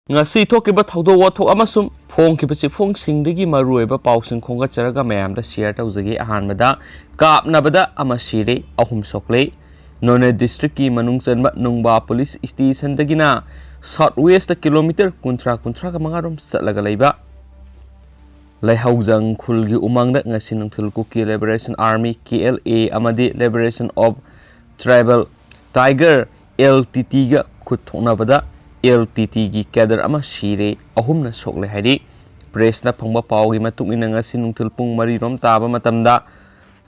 ngasi thokiba thaudo wathok amasum phongkiba chifong singdagi maruiba pausing khonga charaga mayamda share tawjagi ahanbada kapnabada amasire ahum sokle None district ki manungchanba Nungba police station dagina southwest kilometer kuntra ka mangarom satlaga leiba Laihaujang khulgi umangda ngasi nungthul Kuki Liberation Army KLA amadi Liberation of Tribal Tiger LTT ga khutthonabada LTT gi cadre ama shire ahumna sokle haidi press na phangba pawgi matung ina ngasi nungthul pung mari rom taba matamda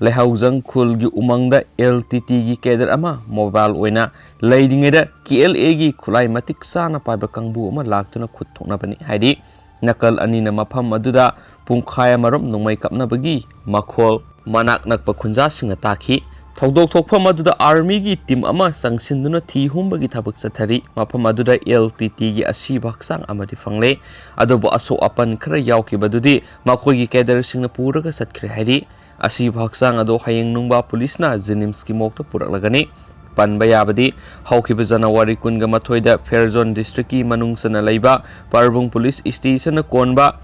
Laihaujang khulgi umangda LTT gi cadre ama mobile oina leidingeda KLA gi khulai matik sana paiba kangbu ama laktuna khutthonabani haidi nakal anina mafam aduda pungkhaya marom nungmai kapnabagi makhol manak nakpa khunja singa takhi Thaudok thokpham aduda army gi team ama sangsinduna thi humbagi thabak chathari mafam aduda LTT gi asi baksang amadi fangle adobo aso apan khara yauki badudi makhoi gi cadre singna puraga satkhre hari asi baksang ado hayeng nungba police na jenims ki mokta puraklagani Panba yabadi haukiba January 18 da Fairzone district ki manungsana leiba Parbung police station na konba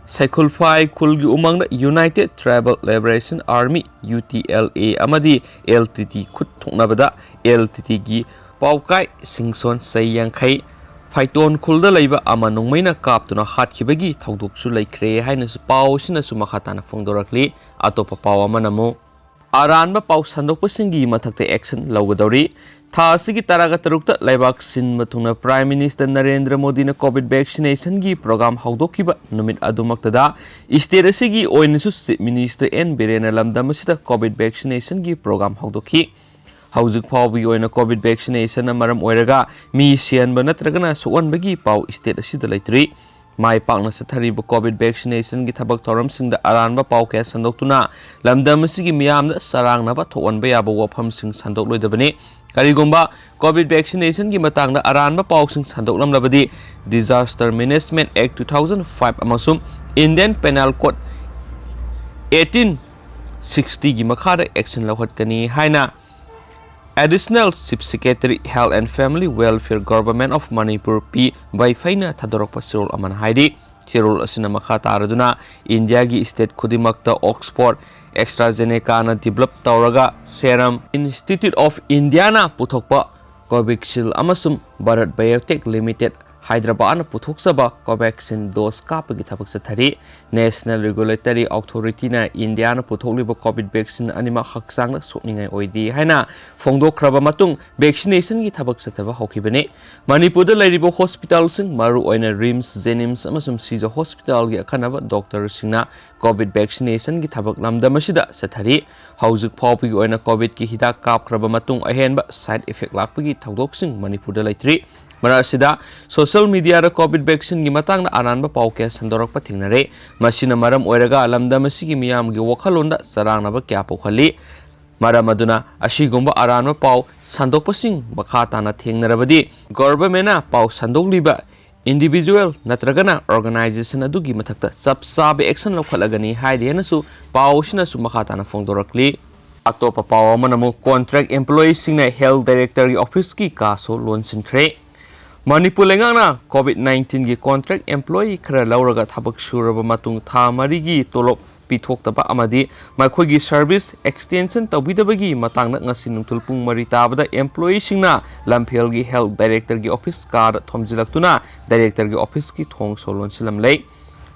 Saikulfai Kulgi umangda United Tribal Liberation Army UTLA amadi LTT khut thongnabada LTT gi paukai singson sayangkhai Phaiton khulda leiba ama nungmaina kaptuna hatkibagi thaudoksu laikre haina su pau sina su makhatana phongdorakli atopa paw amanamu Aranba pau sandokpasingi mathakte action lawgadori tha asigi taraga tarukta laibak sinma thungna Prime Minister Narendra Modi na COVID vaccination gi program haudokiba numit adumaktada state asigi oinasu Minister N Birena lamdamasida COVID vaccination gi program haudoki Hauzik Pawbi oina COVID vaccination na maram oiraga mi sianba natragana suwanbagi pau state asida laitri Mai pakna sathariba COVID vaccination gi thabak thoram singda aranba pau ke sandoktuna lamdam asigi miyamda sarangnaba thowanba yaba wafam sing sandok loidabani karigomba COVID vaccination gi matangda aranba pau sing sandok lamlabadi Disaster Management Act 2005 amasum Indian Penal Code 1860 gi makhada action lawhatkani haina Additional Chief Secretary Health and Family Welfare Government of Manipur P. by Faina Tadorokpa Sirol Aman Haidi Sirol Asina Makhata Araduna India gi State Kudimakta Oxford AstraZeneca na develop Tauraga Serum Institute of Indiana Puthokpa Covaxin Amasum Bharat Biotech Limited Hyderabad na puthok Covaxin dose kapagi thabak chathari National Regulatory Authority na India na puthokliba COVID vaccine anima haksang na sokningai oidi haina phongdokhraba matung vaccination gi thabak chathaba hokibani Manipur da lairibo hospital sing maru oina RIMS Jenims amasum Siza Hospital gi akhanaba doctor singna COVID vaccination gi thabak lamdamasida chathari haujik phawpi oina COVID ki hidak kapkhraba matung ahenba side effect lakpagi thaudok sing Manipur da laitri Marasida social media ra COVID vaccine gi matang na aranba pauke sandorak pathingnare masina maram oiraga alamda masigi miyam gi wakhalonda sarangnaba kya pokhali maram aduna asigomba aranba pau sandokpasing makhata na thengnarabadi government na pau sandogliba individual natragana organization adugi mathakta chapsabe action lokhalagani haidena pau sina su makhata na phongdorakli atopa pau manamu contract employees singna health director office ki kaso lonsinkhre Manipur lengana COVID-19 gi contract employee khara lauraga thabak suraba matung tha mari gi tolop pithokta amadi makhoi gi service extension tawbidabagi matangna ngasi nungthul pung mari tabada employee singna lamphel gi health director gi office card thomjilaktuna director gi office ki thong solon silam lei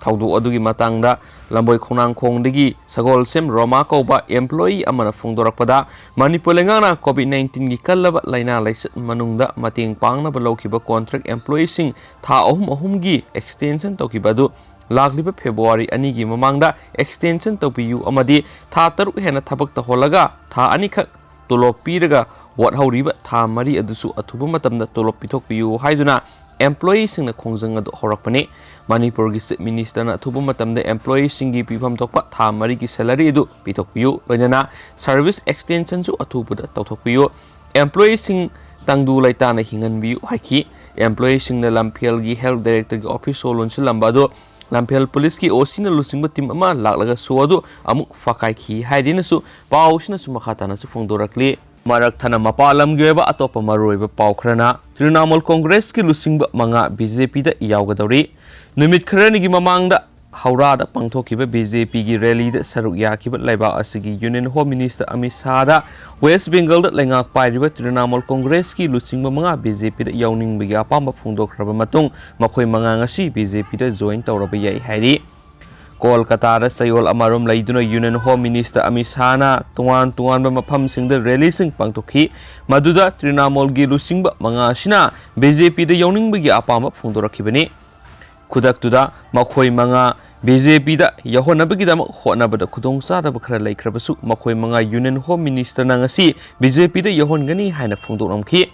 thaudu adugi matangda lamboi khonang khongdagi sagol sem roma koba employee amana phongdorakpada Manipur lengana COVID-19 gi kallaba laina laisat manungda mating pangna balokhiba contract employee sing tha ahum gi extension tokibadu lagliba February ani gi mamangda extension topiyu amadi tha taruk hena thabak ta holaga tha ani khak tolop piraga wat hauriba tha mari adusu athuba matamda tolop pithokpiyu haiduna employee sing na khongjang adu horakpani Manipur gi Chief Minister na thuba matamda employee sing gi pifam thokpa tha mari gi salary adu pithokpiyu loinana service extension su athubuda tawthokpiyu employee sing tangdu laitana hinganbiyu haiki employee sing na lamphel gi health director gi office solon silambado lamphel police ki osina lusingba team ama laklaga suadu amuk fakai khi haidina su pausina su makhata na su phongdorakli Marak Thana Mapalam Geva Atopa Maroiba Paukrana, Trinamal Congress ki Lusingba Manga BJP da Yaugadori, Numit Kranigi Mamanga, Haurada Pangtokiba BJP gi rally da Saruk Yakiba Laiba Asigi Union Home Minister Amisada, West Bengal da Lenga Pariba Trinamal Congress ki Lusingba Manga BJP da Yauning Biga Pamba Pungdok Rabamatung, Makoi Mangangasi BJP da join Taurabaya Hari. Kolkata da sayol amarom laiduna Union Home Minister Amisana tuan ba mafam singda rally sing pangtokhi maduda Trinamal gi lusingba manga sina BJP da yawning bagi apama phungdorakhibani khudak tuda makhoi manga BJP da yahonabagi da honabada khudongsa da khara laikrabasu makhoi manga Union Home Minister na ngasi BJP da yahongani haina phungdoramkhi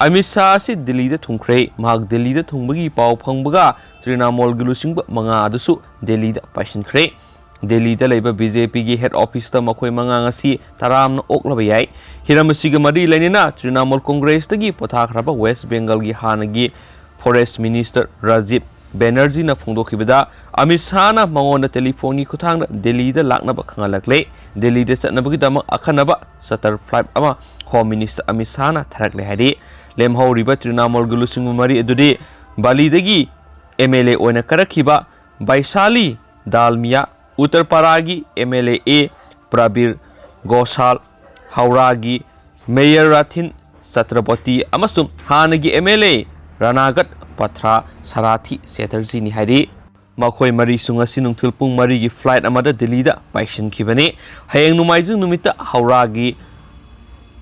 Amisa si Delhi da thungkre mahak Delhi da thungbagi pau phangbaga Trinamal gi lusingba manga adusu Delhi da pashinkre Delhi da laiba BJP gi head office ta makhoi manga ngasi taramna oklaba yai hiramasiga mari lainina Trinamal Congress da gi pothakraba West Bengal gi hanagi Forest Minister Rajiv Banerjee na phungdokhibada Amisa na mangonda telephone gi khuthang Delhi da laknaba khangalakle Delhi da chatnabagi dama akhanaba satar flight ama Home Minister Amisa na tharakle hari lemhauriba Trinamal gi lusingba mari adudi Bali dagi MLA oina karakhiba Baisali Dalmia Uttar Paragi MLA A Prabir Gosal Hauragi Mayor Rathin Satrapati amasum hanagi MLA Ranagat Patra Sarathi Setarji ni hari makhoi mari sunga sinungthul pung mari gi flight amada Delhi da paishin khibani hayeng numaijung numita Hauragi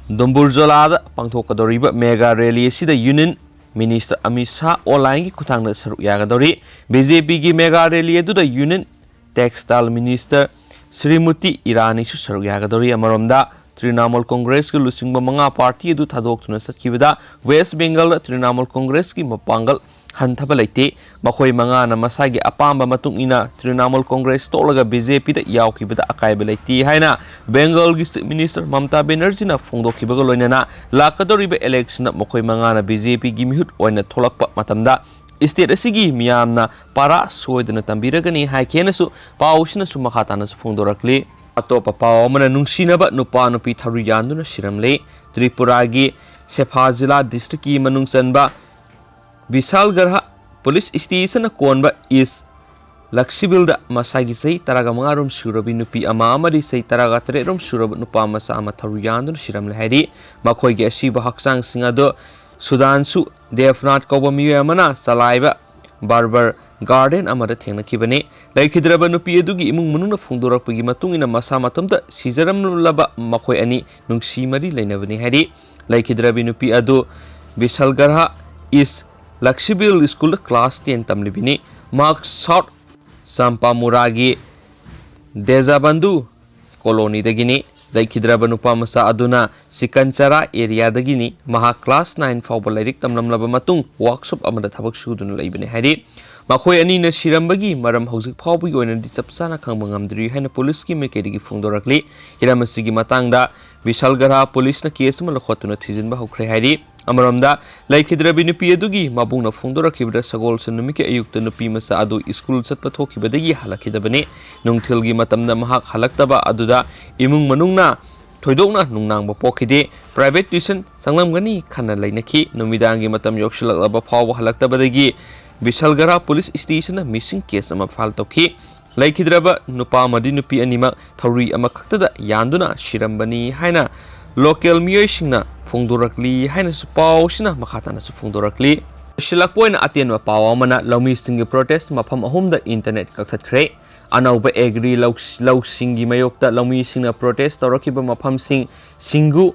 Domburjola da pangthokadoriba mega rally sida Union Minister Amisa online ki kuthang da saruk yagadori BJP gi mega rally adu da Union Textile Minister Srimuti Irani su saruk yagadori amaromda Trinamal Congress ki lusingba manga party adu thadok tuna sakhibada West Bengal da Trinamal Congress ki mapangal hanthaba laite makhoi manga na masagi apamba matung ina Trinamal Congress tolaga BJP da yaukibada akaiba laite haina Bengal gi Minister Mamta Banerjee na phongdokhibaga loinana lakadoriba election makhoi manga na BJP gi mihut oina tholakpa matamda state asigi miyamna para soidana tambiragani haikenasu pausina su makhatana su phongdorakli atopa pawamana Nungsinaba Nupa Nupi Thouri Yanduna Siramle Tripura gi Sepha Jilla district ki manung chanba Visalgarha Police Station konba is Laksibil da masagi say taraga mangarum surabi Nupi ama amari say taraga trerum surab Nupa masa ama Thouri Yanduna Siramle hari makhoi gi asiba haksang singado Sudansu Devnath Kauba Miyamana Salaiba Barber Garden amada thengna kibane laikhidraba Nupi adugi imung manuna phungdorakpagi matungina masa matamda sijaramlaba makhoi ani nungsimari lainabani hari laikhidrabi Nupi adu Visalgarha is Lakshibil School class 10 tamlibini Mark South Sampamuragi Dezabandhu colony dagini laikhidraba Nupa masa aduna Sikanchara area dagini maha class 9 fawba lairik tamlamlaba matung workshop amada thabak suduna laibani hari makhoi ani na Sirambagi maram hauzik phawbi oina di chapsana khangba ngamdri haina police ki mekeri gi phungdorakli hiramasigi matangda Visalgarha police na case ma lakhotuna thijinba hokre hari amaramda laikhidrabi Nupi adugi mabungna phungdorakhibra sagol sunumiki ayukta Nupi masa adu school chatpa thokhibadagi halakhidabani nungthilgi matamda mahak halaktaba aduda imung manungna thoidokna nungnangba pokhide private tuition sanglamgani khana lainaki numidangi matam yokshilaklaba phawba halaktabadagi Visalgarha Police Station missing case ama file tokhi laikhidraba Nupa madi Nupi anima Thouri ama khaktada Yanduna Sirambani haina local miyoisingna phongdorakli haina su pausina makhatana su phongdorakli shilakpoina atenwa pawamana lawmi singi protest mafam ahumda internet kaksatkre anauba agri law singi mayokta lawmi singna protest tawrakiba mafam singu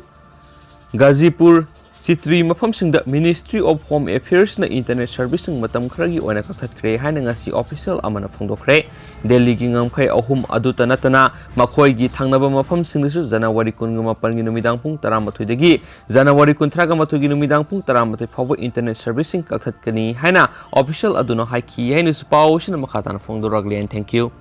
Gazipur Sitri mafam singda Ministry of Home Affairs na internet servicing matam khragi oina kakhatkre haina ngasi official amana phongdokre Delhi gi ngamkhai ahum aduta natana makhoi gi thangnaba mafam singdasu January 18 gi numidang pung 13 dagi January 19 gi numidang pung 13 phawba internet servicing kakhatkani haina official aduna haiki haina su pawsina makhatana phongdorakle and thank you